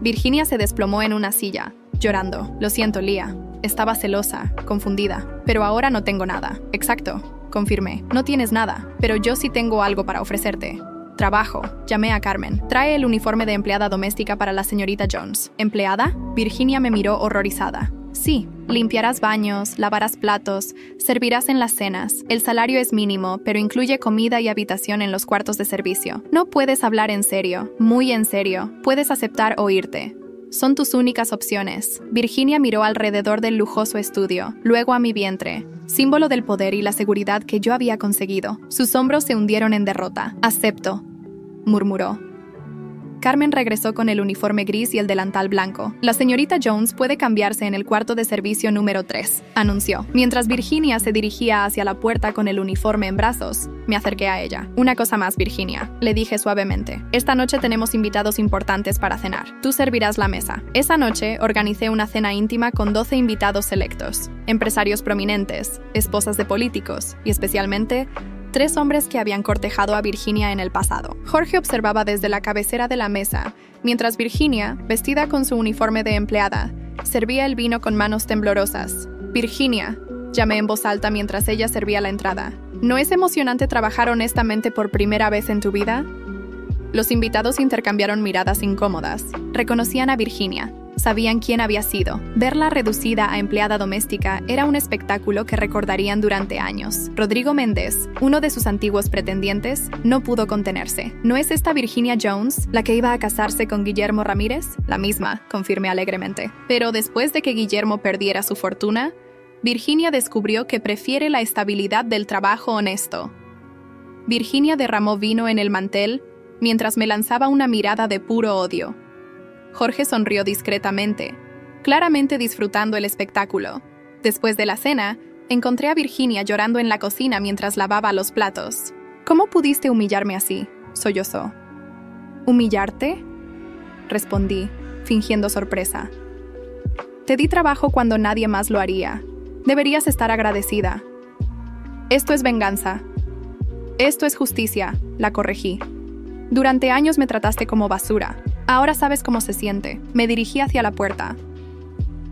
Virginia se desplomó en una silla, llorando. «Lo siento, Lía. Estaba celosa, confundida. Pero ahora no tengo nada». «Exacto», confirmé. «No tienes nada, pero yo sí tengo algo para ofrecerte». «Trabajo», llamé a Carmen. «Trae el uniforme de empleada doméstica para la señorita Jones». «¿Empleada?». Virginia me miró horrorizada. «Sí, limpiarás baños, lavarás platos, servirás en las cenas. El salario es mínimo, pero incluye comida y habitación en los cuartos de servicio. No puedes hablar en serio, muy en serio. Puedes aceptar o irte. Son tus únicas opciones». Virginia miró alrededor del lujoso estudio, luego a mi vientre, símbolo del poder y la seguridad que yo había conseguido. Sus hombros se hundieron en derrota. «Acepto», murmuró. Carmen regresó con el uniforme gris y el delantal blanco. «La señorita Jones puede cambiarse en el cuarto de servicio número 3, anunció. Mientras Virginia se dirigía hacia la puerta con el uniforme en brazos, me acerqué a ella. «Una cosa más, Virginia», le dije suavemente. «Esta noche tenemos invitados importantes para cenar. Tú servirás la mesa». Esa noche organicé una cena íntima con 12 invitados selectos, empresarios prominentes, esposas de políticos y especialmente 3 hombres que habían cortejado a Virginia en el pasado. Jorge observaba desde la cabecera de la mesa, mientras Virginia, vestida con su uniforme de empleada, servía el vino con manos temblorosas. Virginia, llamé en voz alta mientras ella servía la entrada. ¿No es emocionante trabajar honestamente por primera vez en tu vida? Los invitados intercambiaron miradas incómodas. Reconocían a Virginia. Sabían quién había sido. Verla reducida a empleada doméstica era un espectáculo que recordarían durante años. Rodrigo Méndez, uno de sus antiguos pretendientes, no pudo contenerse. ¿No es esta Virginia Jones, la que iba a casarse con Guillermo Ramírez? La misma, confirmé alegremente. Pero después de que Guillermo perdiera su fortuna, Virginia descubrió que prefiere la estabilidad del trabajo honesto. Virginia derramó vino en el mantel mientras me lanzaba una mirada de puro odio. Jorge sonrió discretamente, claramente disfrutando el espectáculo. Después de la cena, encontré a Virginia llorando en la cocina mientras lavaba los platos. ¿Cómo pudiste humillarme así?, sollozó. ¿Humillarte?, respondí, fingiendo sorpresa. Te di trabajo cuando nadie más lo haría. Deberías estar agradecida. Esto es venganza. Esto es justicia, la corregí. Durante años me trataste como basura. Ahora sabes cómo se siente. Me dirigí hacia la puerta,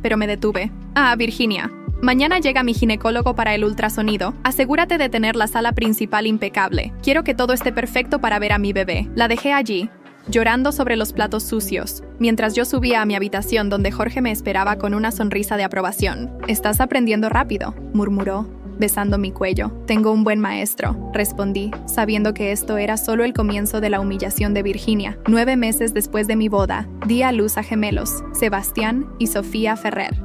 pero me detuve. Virginia, mañana llega mi ginecólogo para el ultrasonido. Asegúrate de tener la sala principal impecable. Quiero que todo esté perfecto para ver a mi bebé. La dejé allí, llorando sobre los platos sucios, mientras yo subía a mi habitación donde Jorge me esperaba con una sonrisa de aprobación. «Estás aprendiendo rápido», murmuró, besando mi cuello. «Tengo un buen maestro», respondí, sabiendo que esto era solo el comienzo de la humillación de Virginia. 9 meses después de mi boda, di a luz a gemelos, Sebastián y Sofía Ferrer.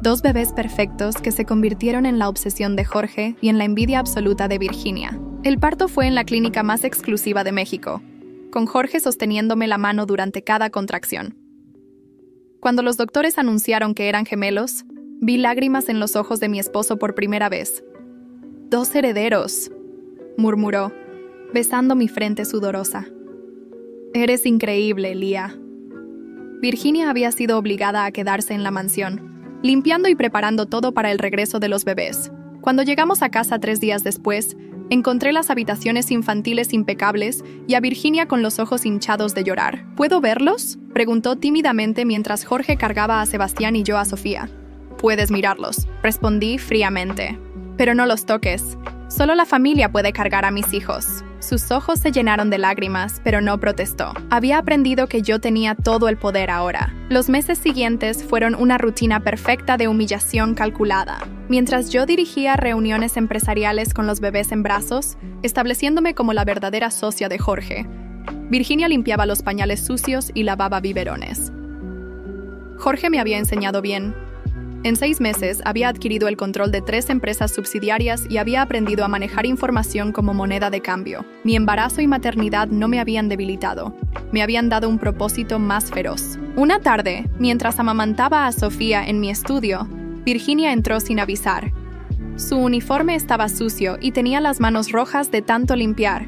2 bebés perfectos que se convirtieron en la obsesión de Jorge y en la envidia absoluta de Virginia. El parto fue en la clínica más exclusiva de México, con Jorge sosteniéndome la mano durante cada contracción. Cuando los doctores anunciaron que eran gemelos, vi lágrimas en los ojos de mi esposo por primera vez. «2 herederos», murmuró, besando mi frente sudorosa. «Eres increíble, Lía». Virginia había sido obligada a quedarse en la mansión, limpiando y preparando todo para el regreso de los bebés. Cuando llegamos a casa 3 días después, encontré las habitaciones infantiles impecables y a Virginia con los ojos hinchados de llorar. «¿Puedo verlos?», preguntó tímidamente mientras Jorge cargaba a Sebastián y yo a Sofía. «Puedes mirarlos», respondí fríamente. «Pero no los toques. Solo la familia puede cargar a mis hijos». Sus ojos se llenaron de lágrimas, pero no protestó. Había aprendido que yo tenía todo el poder ahora. Los meses siguientes fueron una rutina perfecta de humillación calculada. Mientras yo dirigía reuniones empresariales con los bebés en brazos, estableciéndome como la verdadera socia de Jorge, Virginia limpiaba los pañales sucios y lavaba biberones. Jorge me había enseñado bien. En 6 meses había adquirido el control de 3 empresas subsidiarias y había aprendido a manejar información como moneda de cambio. Mi embarazo y maternidad no me habían debilitado. Me habían dado un propósito más feroz. Una tarde, mientras amamantaba a Sofía en mi estudio, Virginia entró sin avisar. Su uniforme estaba sucio y tenía las manos rojas de tanto limpiar.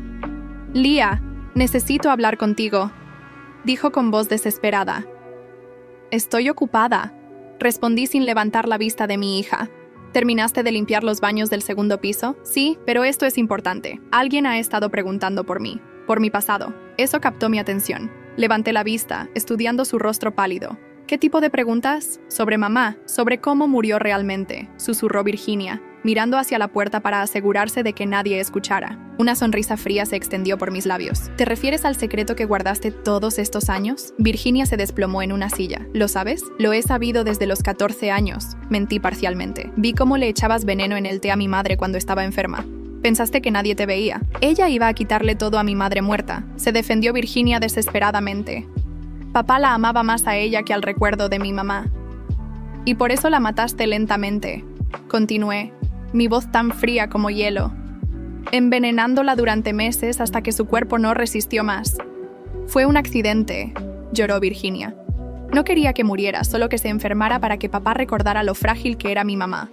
«Lía, necesito hablar contigo», dijo con voz desesperada. «Estoy ocupada», respondí sin levantar la vista de mi hija. «¿Terminaste de limpiar los baños del 2º piso?» «Sí, pero esto es importante. Alguien ha estado preguntando por mí, por mi pasado». Eso captó mi atención. Levanté la vista, estudiando su rostro pálido. «¿Qué tipo de preguntas?» «Sobre mamá, sobre cómo murió realmente», susurró Virginia, mirando hacia la puerta para asegurarse de que nadie escuchara. Una sonrisa fría se extendió por mis labios. «¿Te refieres al secreto que guardaste todos estos años?» Virginia se desplomó en una silla. «¿Lo sabes? Lo he sabido desde los 14 años. Mentí parcialmente. Vi cómo le echabas veneno en el té a mi madre cuando estaba enferma. Pensaste que nadie te veía. Ella iba a quitarle todo a mi madre muerta», se defendió Virginia desesperadamente. «Papá la amaba más a ella que al recuerdo de mi mamá. Y por eso la mataste lentamente», continué, mi voz tan fría como hielo, envenenándola durante meses hasta que su cuerpo no resistió más. «Fue un accidente», lloró Virginia. «No quería que muriera, solo que se enfermara para que papá recordara lo frágil que era mi mamá».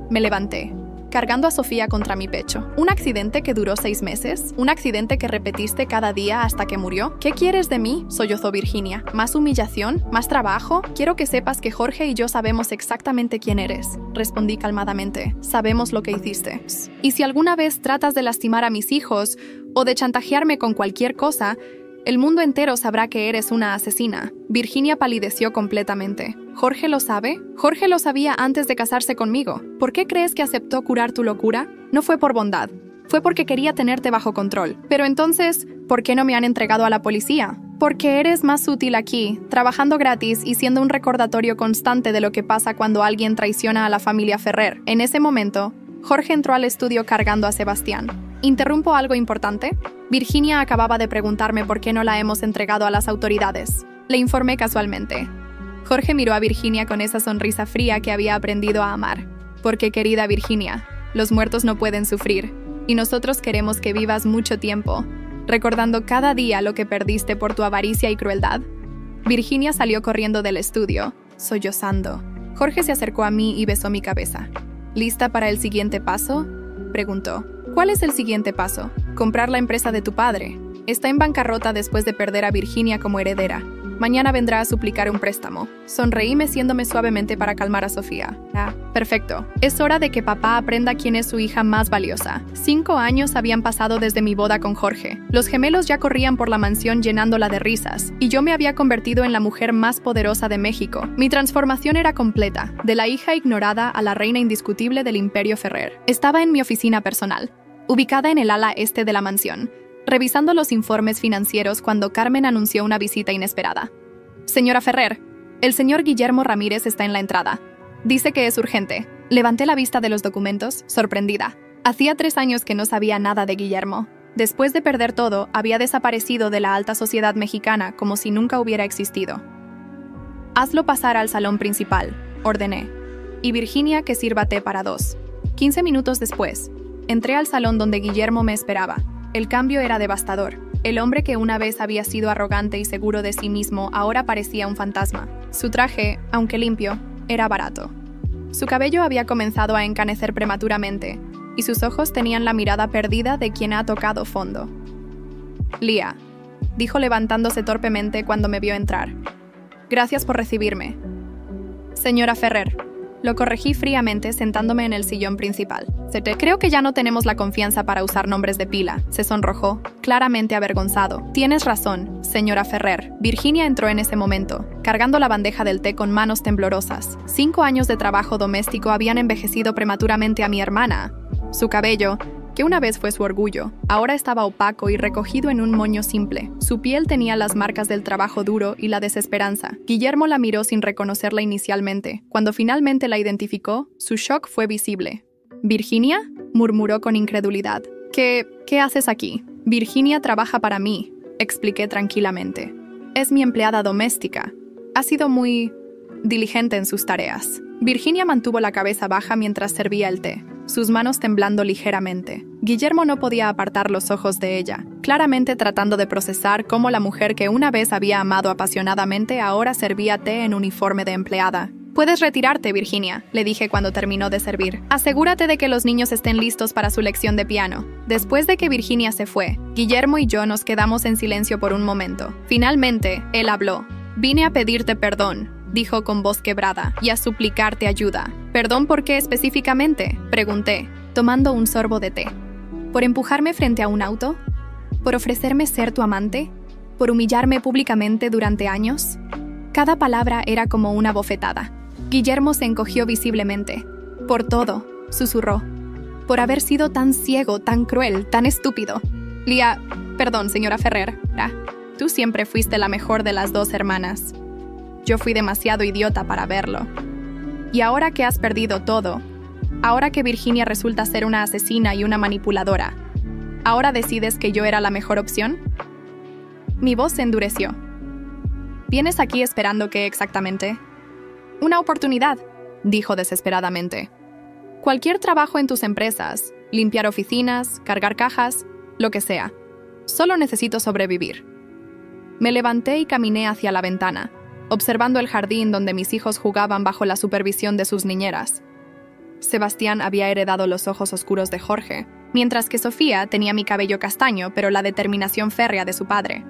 Me levanté. cargando a Sofía contra mi pecho. ¿Un accidente que duró 6 meses? ¿Un accidente que repetiste cada día hasta que murió? ¿Qué quieres de mí?, sollozó Virginia. ¿Más humillación? ¿Más trabajo? Quiero que sepas que Jorge y yo sabemos exactamente quién eres, respondí calmadamente. Sabemos lo que hiciste. Y si alguna vez tratas de lastimar a mis hijos o de chantajearme con cualquier cosa, el mundo entero sabrá que eres una asesina. Virginia palideció completamente. ¿Jorge lo sabe? Jorge lo sabía antes de casarse conmigo. ¿Por qué crees que aceptó curar tu locura? No fue por bondad. Fue porque quería tenerte bajo control. Pero entonces, ¿por qué no me han entregado a la policía? Porque eres más útil aquí, trabajando gratis y siendo un recordatorio constante de lo que pasa cuando alguien traiciona a la familia Ferrer. En ese momento, Jorge entró al estudio cargando a Sebastián. ¿Interrumpo algo importante? Virginia acababa de preguntarme por qué no la hemos entregado a las autoridades. Le informé casualmente. Jorge miró a Virginia con esa sonrisa fría que había aprendido a amar. Porque, querida Virginia, los muertos no pueden sufrir, y nosotros queremos que vivas mucho tiempo, recordando cada día lo que perdiste por tu avaricia y crueldad. Virginia salió corriendo del estudio, sollozando. Jorge se acercó a mí y besó mi cabeza. ¿Lista para el siguiente paso?, preguntó. ¿Cuál es el siguiente paso? Comprar la empresa de tu padre. Está en bancarrota después de perder a Virginia como heredera. Mañana vendrá a suplicar un préstamo. Sonreí meciéndome suavemente para calmar a Sofía. Perfecto. Es hora de que papá aprenda quién es su hija más valiosa. 5 años habían pasado desde mi boda con Jorge. Los gemelos ya corrían por la mansión llenándola de risas, y yo me había convertido en la mujer más poderosa de México. Mi transformación era completa, de la hija ignorada a la reina indiscutible del Imperio Ferrer. Estaba en mi oficina personal, ubicada en el ala este de la mansión, revisando los informes financieros cuando Carmen anunció una visita inesperada. Señora Ferrer, el señor Guillermo Ramírez está en la entrada. Dice que es urgente. Levanté la vista de los documentos, sorprendida. Hacía 3 años que no sabía nada de Guillermo. Después de perder todo, había desaparecido de la alta sociedad mexicana como si nunca hubiera existido. Hazlo pasar al salón principal, ordené. Y Virginia que sirva té para 2. 15 minutos después, entré al salón donde Guillermo me esperaba. El cambio era devastador. El hombre que una vez había sido arrogante y seguro de sí mismo ahora parecía un fantasma. Su traje, aunque limpio, era barato. Su cabello había comenzado a encanecer prematuramente, y sus ojos tenían la mirada perdida de quien ha tocado fondo. «Lía», dijo levantándose torpemente cuando me vio entrar. «Gracias por recibirme». «Señora Ferrer», lo corregí fríamente sentándome en el sillón principal. «Creo que ya no tenemos la confianza para usar nombres de pila», se sonrojó, claramente avergonzado. «Tienes razón, señora Ferrer». Virginia entró en ese momento, cargando la bandeja del té con manos temblorosas. 5 años de trabajo doméstico habían envejecido prematuramente a mi hermana. Su cabello, que una vez fue su orgullo, ahora estaba opaco y recogido en un moño simple. Su piel tenía las marcas del trabajo duro y la desesperanza. Guillermo la miró sin reconocerla inicialmente. Cuando finalmente la identificó, su shock fue visible. «¿Virginia?», murmuró con incredulidad. ¿Qué haces aquí?» «Virginia trabaja para mí», expliqué tranquilamente. «Es mi empleada doméstica. Ha sido muy diligente en sus tareas». Virginia mantuvo la cabeza baja mientras servía el té, sus manos temblando ligeramente. Guillermo no podía apartar los ojos de ella, claramente tratando de procesar cómo la mujer que una vez había amado apasionadamente ahora servía té en uniforme de empleada. «Puedes retirarte, Virginia», le dije cuando terminó de servir. «Asegúrate de que los niños estén listos para su lección de piano». Después de que Virginia se fue, Guillermo y yo nos quedamos en silencio por un momento. Finalmente, él habló. «Vine a pedirte perdón», dijo con voz quebrada, «y a suplicarte ayuda». «¿Perdón por qué específicamente?», pregunté, tomando un sorbo de té. ¿Por empujarme frente a un auto? ¿Por ofrecerme ser tu amante? ¿Por humillarme públicamente durante años? Cada palabra era como una bofetada. Guillermo se encogió visiblemente. «Por todo», susurró. «Por haber sido tan ciego, tan cruel, tan estúpido». «Lía, perdón, señora Ferrer. Tú siempre fuiste la mejor de las 2 hermanas. Yo fui demasiado idiota para verlo. Y ahora que has perdido todo, ahora que Virginia resulta ser una asesina y una manipuladora, ¿ahora decides que yo era la mejor opción?» Mi voz se endureció. «¿Vienes aquí esperando qué exactamente?» «Una oportunidad», dijo desesperadamente. «Cualquier trabajo en tus empresas, limpiar oficinas, cargar cajas, lo que sea. Solo necesito sobrevivir». Me levanté y caminé hacia la ventana, observando el jardín donde mis hijos jugaban bajo la supervisión de sus niñeras. Sebastián había heredado los ojos oscuros de Jorge, mientras que Sofía tenía mi cabello castaño, pero la determinación férrea de su padre.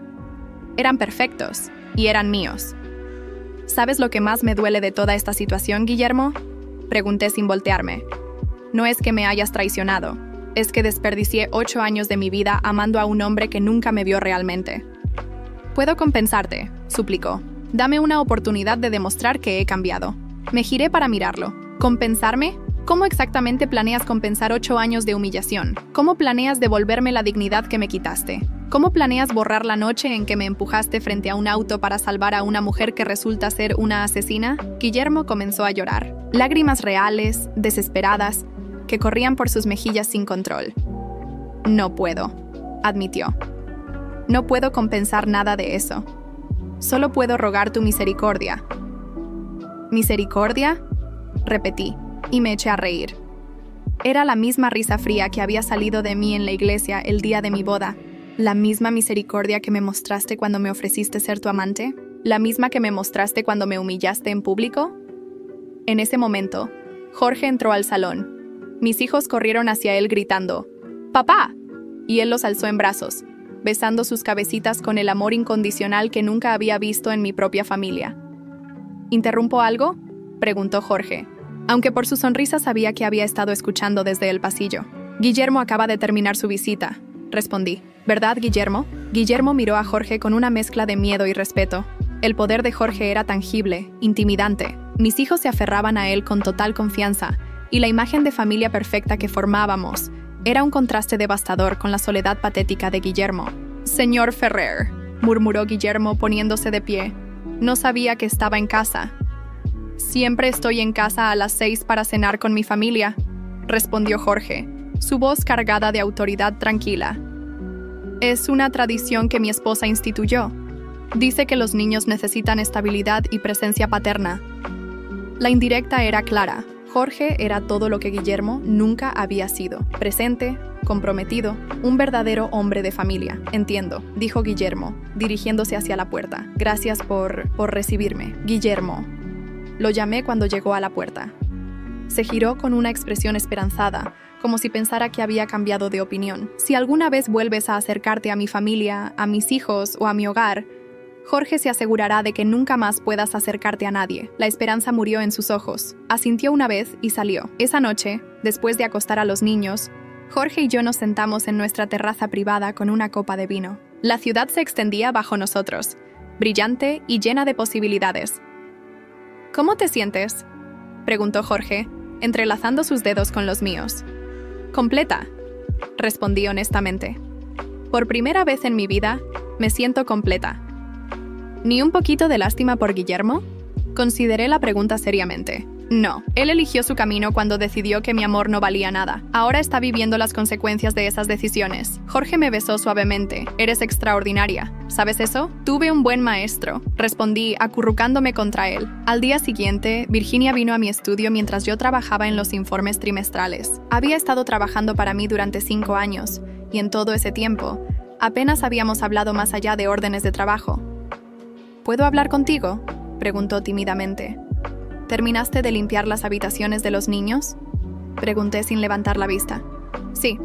Eran perfectos, y eran míos. ¿Sabes lo que más me duele de toda esta situación, Guillermo? Pregunté sin voltearme. No es que me hayas traicionado, es que desperdicié 8 años de mi vida amando a un hombre que nunca me vio realmente. Puedo compensarte, suplicó. Dame una oportunidad de demostrar que he cambiado. Me giré para mirarlo. ¿Compensarme? ¿Cómo exactamente planeas compensar 8 años de humillación? ¿Cómo planeas devolverme la dignidad que me quitaste? ¿Cómo planeas borrar la noche en que me empujaste frente a un auto para salvar a una mujer que resulta ser una asesina? Guillermo comenzó a llorar. Lágrimas reales, desesperadas, que corrían por sus mejillas sin control. No puedo, admitió. No puedo compensar nada de eso. Solo puedo rogar tu misericordia. ¿Misericordia? Repetí, y me eché a reír. Era la misma risa fría que había salido de mí en la iglesia el día de mi boda. ¿La misma misericordia que me mostraste cuando me ofreciste ser tu amante? ¿La misma que me mostraste cuando me humillaste en público? En ese momento, Jorge entró al salón. Mis hijos corrieron hacia él gritando, ¡Papá! Y él los alzó en brazos, besando sus cabecitas con el amor incondicional que nunca había visto en mi propia familia. ¿Interrumpo algo?, preguntó Jorge, aunque por su sonrisa sabía que había estado escuchando desde el pasillo. Guillermo acaba de terminar su visita, respondí. ¿Verdad, Guillermo? Guillermo miró a Jorge con una mezcla de miedo y respeto. El poder de Jorge era tangible, intimidante. Mis hijos se aferraban a él con total confianza, y la imagen de familia perfecta que formábamos era un contraste devastador con la soledad patética de Guillermo. «Señor Ferrer», murmuró Guillermo poniéndose de pie. «No sabía que estaba en casa». «Siempre estoy en casa a las 6 para cenar con mi familia», respondió Jorge, su voz cargada de autoridad tranquila. «Es una tradición que mi esposa instituyó. Dice que los niños necesitan estabilidad y presencia paterna». La indirecta era clara. Jorge era todo lo que Guillermo nunca había sido. Presente, comprometido, un verdadero hombre de familia. «Entiendo», dijo Guillermo, dirigiéndose hacia la puerta. «Gracias por recibirme, Guillermo». Lo llamé cuando llegó a la puerta. Se giró con una expresión esperanzada, como si pensara que había cambiado de opinión. «Si alguna vez vuelves a acercarte a mi familia, a mis hijos o a mi hogar, Jorge se asegurará de que nunca más puedas acercarte a nadie». La esperanza murió en sus ojos. Asintió una vez y salió. Esa noche, después de acostar a los niños, Jorge y yo nos sentamos en nuestra terraza privada con una copa de vino. La ciudad se extendía bajo nosotros, brillante y llena de posibilidades. «¿Cómo te sientes?», preguntó Jorge, entrelazando sus dedos con los míos. «Completa», respondí honestamente. «Por primera vez en mi vida, me siento completa». ¿Ni un poquito de lástima por Guillermo?, consideré la pregunta seriamente. No, él eligió su camino cuando decidió que mi amor no valía nada. Ahora está viviendo las consecuencias de esas decisiones. Jorge me besó suavemente. «Eres extraordinaria. ¿Sabes eso? Tuve un buen maestro», respondí, acurrucándome contra él. Al día siguiente, Virginia vino a mi estudio mientras yo trabajaba en los informes trimestrales. Había estado trabajando para mí durante 5 años, y en todo ese tiempo, apenas habíamos hablado más allá de órdenes de trabajo. «¿Puedo hablar contigo?», preguntó tímidamente. «¿Terminaste de limpiar las habitaciones de los niños?», pregunté sin levantar la vista. «Sí.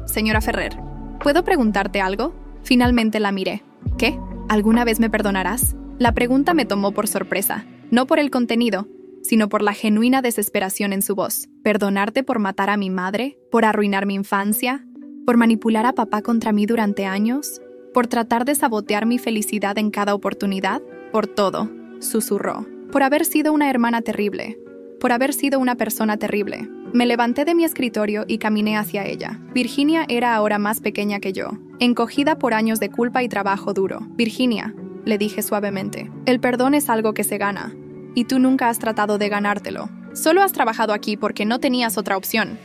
Señora Ferrer, ¿puedo preguntarte algo?». Finalmente la miré. «¿Qué? ¿Alguna vez me perdonarás?». La pregunta me tomó por sorpresa, no por el contenido, sino por la genuina desesperación en su voz. ¿Perdonarte por matar a mi madre? ¿Por arruinar mi infancia? ¿Por manipular a papá contra mí durante años? ¿Por tratar de sabotear mi felicidad en cada oportunidad? Por todo», susurró. «Por haber sido una hermana terrible. Por haber sido una persona terrible». Me levanté de mi escritorio y caminé hacia ella. Virginia era ahora más pequeña que yo, encogida por años de culpa y trabajo duro. «Virginia», le dije suavemente, «el perdón es algo que se gana, y tú nunca has tratado de ganártelo. Solo has trabajado aquí porque no tenías otra opción».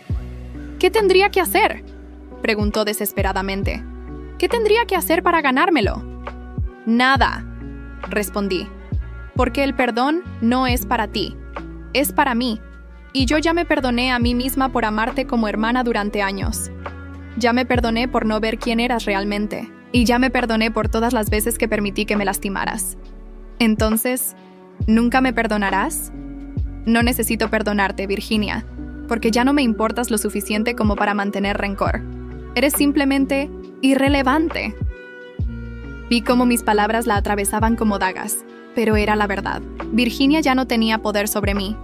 «¿Qué tendría que hacer?», preguntó desesperadamente. «¿Qué tendría que hacer para ganármelo?». «Nada», respondí, «porque el perdón no es para ti, es para mí. Y yo ya me perdoné a mí misma por amarte como hermana durante años. Ya me perdoné por no ver quién eras realmente. Y ya me perdoné por todas las veces que permití que me lastimaras. Entonces, ¿nunca me perdonarás?». No necesito perdonarte, Virginia, porque ya no me importas lo suficiente como para mantener rencor. Eres simplemente irrelevante. Vi cómo mis palabras la atravesaban como dagas, pero era la verdad. Virginia ya no tenía poder sobre mí.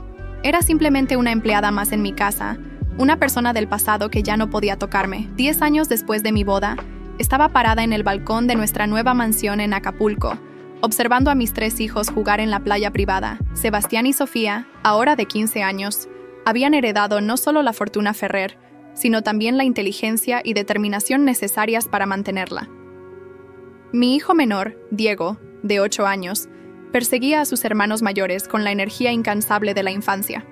Era simplemente una empleada más en mi casa, una persona del pasado que ya no podía tocarme. 10 años después de mi boda, estaba parada en el balcón de nuestra nueva mansión en Acapulco, observando a mis 3 hijos jugar en la playa privada. Sebastián y Sofía, ahora de 15 años, habían heredado no solo la fortuna Ferrer, sino también la inteligencia y determinación necesarias para mantenerla. Mi hijo menor, Diego, de 8 años, perseguía a sus hermanos mayores con la energía incansable de la infancia.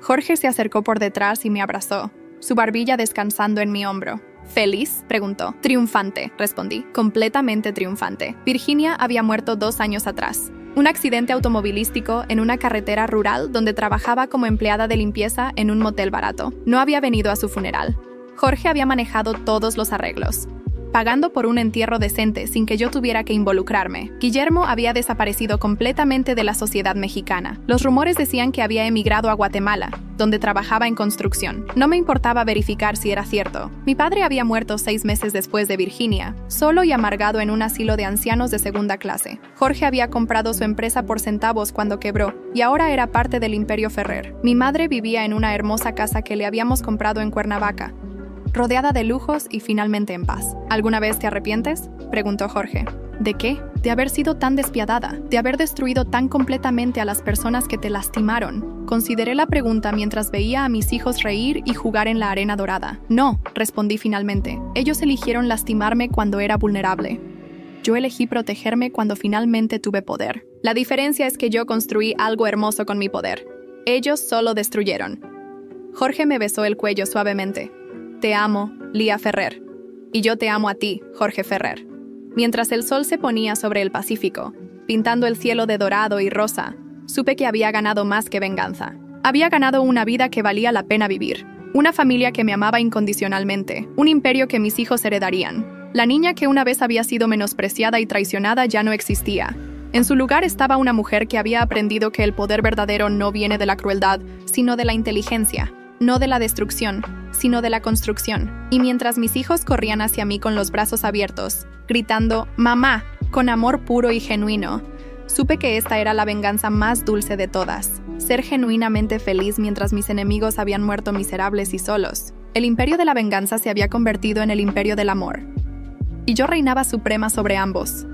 Jorge se acercó por detrás y me abrazó, su barbilla descansando en mi hombro. ¿Feliz?, preguntó. Triunfante, respondí, completamente triunfante. Virginia había muerto 2 años atrás. Un accidente automovilístico en una carretera rural donde trabajaba como empleada de limpieza en un motel barato. No había venido a su funeral. Jorge había manejado todos los arreglos, pagando por un entierro decente sin que yo tuviera que involucrarme. Guillermo había desaparecido completamente de la sociedad mexicana. Los rumores decían que había emigrado a Guatemala, donde trabajaba en construcción. No me importaba verificar si era cierto. Mi padre había muerto 6 meses después de Virginia, solo y amargado en un asilo de ancianos de segunda clase. Jorge había comprado su empresa por centavos cuando quebró, y ahora era parte del Imperio Ferrer. Mi madre vivía en una hermosa casa que le habíamos comprado en Cuernavaca, rodeada de lujos y finalmente en paz. ¿Alguna vez te arrepientes?, preguntó Jorge. ¿De qué? De haber sido tan despiadada, de haber destruido tan completamente a las personas que te lastimaron. Consideré la pregunta mientras veía a mis hijos reír y jugar en la arena dorada. No, respondí finalmente. Ellos eligieron lastimarme cuando era vulnerable. Yo elegí protegerme cuando finalmente tuve poder. La diferencia es que yo construí algo hermoso con mi poder. Ellos solo destruyeron. Jorge me besó el cuello suavemente. Te amo, Lía Ferrer. Y yo te amo a ti, Jorge Ferrer. Mientras el sol se ponía sobre el Pacífico, pintando el cielo de dorado y rosa, supe que había ganado más que venganza. Había ganado una vida que valía la pena vivir, una familia que me amaba incondicionalmente, un imperio que mis hijos heredarían. La niña que una vez había sido menospreciada y traicionada ya no existía. En su lugar estaba una mujer que había aprendido que el poder verdadero no viene de la crueldad, sino de la inteligencia. No de la destrucción, sino de la construcción. Y mientras mis hijos corrían hacia mí con los brazos abiertos, gritando «¡Mamá!», con amor puro y genuino, supe que esta era la venganza más dulce de todas. Ser genuinamente feliz mientras mis enemigos habían muerto miserables y solos. El imperio de la venganza se había convertido en el imperio del amor. Y yo reinaba suprema sobre ambos.